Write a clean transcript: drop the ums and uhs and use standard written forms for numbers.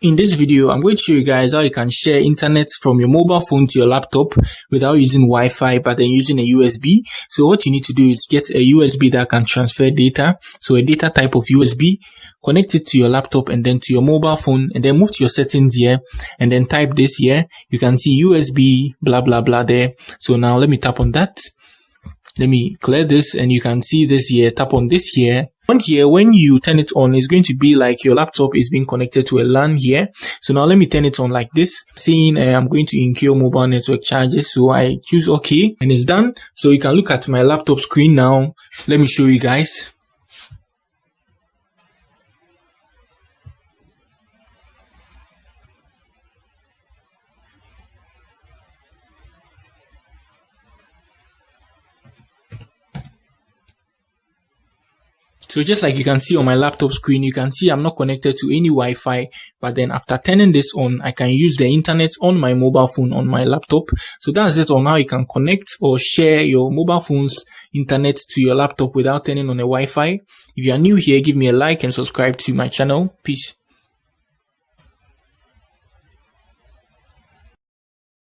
In this video, I'm going to show you guys how you can share internet from your mobile phone to your laptop without using Wi-Fi, but then using a USB. So what you need to do is get a USB that can transfer data. So a data type of USB, connect it to your laptop and then to your mobile phone, and then move to your settings here and then type this here. You can see USB blah blah blah there. So now let me tap on that. Let me clear this and you can see this here. Tap on this here. On here, when you turn it on, it's going to be like your laptop is being connected to a LAN here. So now let me turn it on like this. Saying I'm going to incur mobile network charges. So I choose OK and it's done. So you can look at my laptop screen now. Let me show you guys. So just like you can see on my laptop screen, you can see I'm not connected to any Wi-Fi, but then after turning this on, I can use the internet on my mobile phone on my laptop. So that's it on how you can connect or share your mobile phone's internet to your laptop without turning on a Wi-Fi. If you are new here, give me a like and subscribe to my channel. Peace.